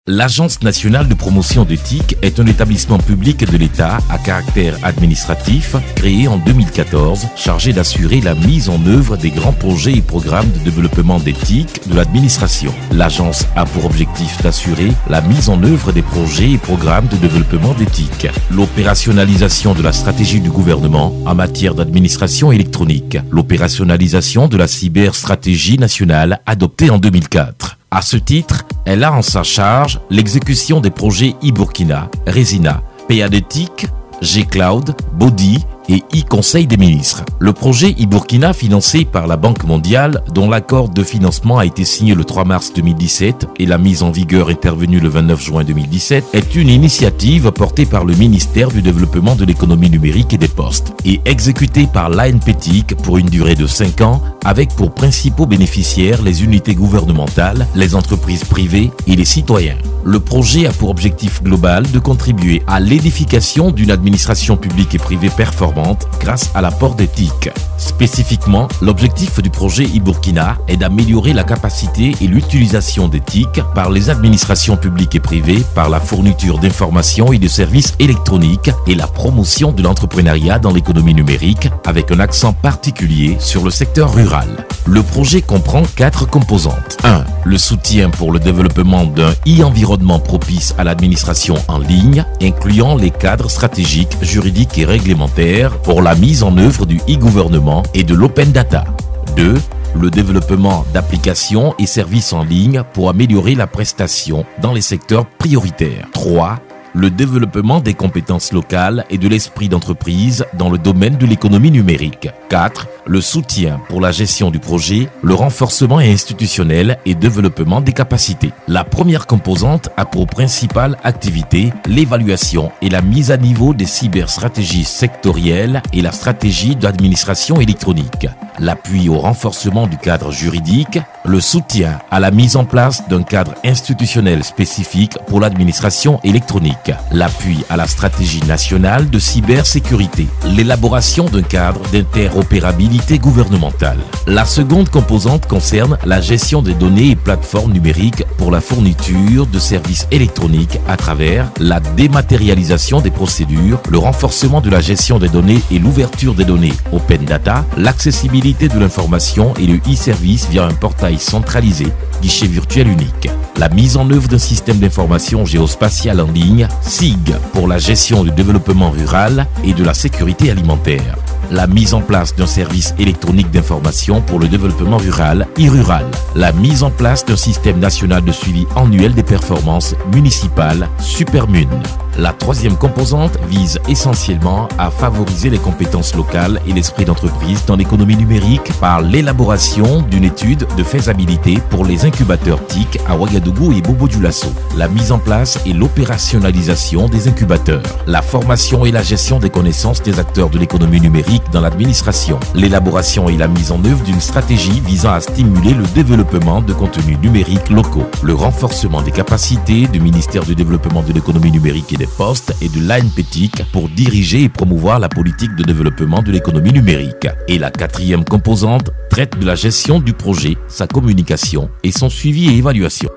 L'Agence nationale de promotion des TIC est un établissement public de l'État à caractère administratif créé en 2014, chargé d'assurer la mise en œuvre des grands projets et programmes de développement des TIC de l'administration. L'agence a pour objectif d'assurer la mise en œuvre des projets et programmes de développement des TIC, l'opérationnalisation de la stratégie du gouvernement en matière d'administration électronique, l'opérationnalisation de la cyberstratégie nationale adoptée en 2004. À ce titre, elle a en sa charge l'exécution des projets e-Burkina, Resina, PA-TIC, G-Cloud, Body et e-Conseil des ministres. Le projet e-Burkina, financé par la Banque mondiale, dont l'accord de financement a été signé le 3 mars 2017 et la mise en vigueur intervenue le 29 juin 2017, est une initiative portée par le ministère du Développement de l'économie numérique et des postes et exécutée par l'ANP-TIC pour une durée de 5 ans avec pour principaux bénéficiaires les unités gouvernementales, les entreprises privées et les citoyens. Le projet a pour objectif global de contribuer à l'édification d'une administration publique et privée performante grâce à l'apport des TIC. Spécifiquement, l'objectif du projet e-Burkina est d'améliorer la capacité et l'utilisation des TIC par les administrations publiques et privées par la fourniture d'informations et de services électroniques et la promotion de l'entrepreneuriat dans l'économie numérique avec un accent particulier sur le secteur rural. Le projet comprend 4 composantes. 1. Le soutien pour le développement d'un e-environnement propice à l'administration en ligne, incluant les cadres stratégiques, juridiques et réglementaires pour la mise en œuvre du e-gouvernement et de l'open data. 2. Le développement d'applications et services en ligne pour améliorer la prestation dans les secteurs prioritaires. 3. Le développement des compétences locales et de l'esprit d'entreprise dans le domaine de l'économie numérique. 4. Le soutien pour la gestion du projet, le renforcement institutionnel et développement des capacités. La première composante a pour principale activité l'évaluation et la mise à niveau des cyberstratégies sectorielles et la stratégie d'administration électronique, l'appui au renforcement du cadre juridique, le soutien à la mise en place d'un cadre institutionnel spécifique pour l'administration électronique, l'appui à la stratégie nationale de cybersécurité, l'élaboration d'un cadre d'interopérabilité gouvernementale. La seconde composante concerne la gestion des données et plateformes numériques pour la fourniture de services électroniques à travers la dématérialisation des procédures, le renforcement de la gestion des données et l'ouverture des données open data, l'accessibilité de l'information et le e-service via un portail centralisé, guichet virtuel unique. La mise en œuvre d'un système d'information géospatiale en ligne, SIG, pour la gestion du développement rural et de la sécurité alimentaire. La mise en place d'un service électronique d'information pour le développement rural, e-rural. La mise en place d'un système national de suivi annuel des performances municipales, Supermun. La troisième composante vise essentiellement à favoriser les compétences locales et l'esprit d'entreprise dans l'économie numérique par l'élaboration d'une étude de faisabilité pour les incubateurs TIC à Ouagadougou et Bobo-Dioulasso, la mise en place et l'opérationnalisation des incubateurs, la formation et la gestion des connaissances des acteurs de l'économie numérique dans l'administration, l'élaboration et la mise en œuvre d'une stratégie visant à stimuler le développement de contenus numériques locaux, le renforcement des capacités du ministère du Développement de l'économie numérique et des postes et de l'ANP-TIC pour diriger et promouvoir la politique de développement de l'économie numérique. Et la quatrième composante traite de la gestion du projet, sa communication et son suivi et évaluation.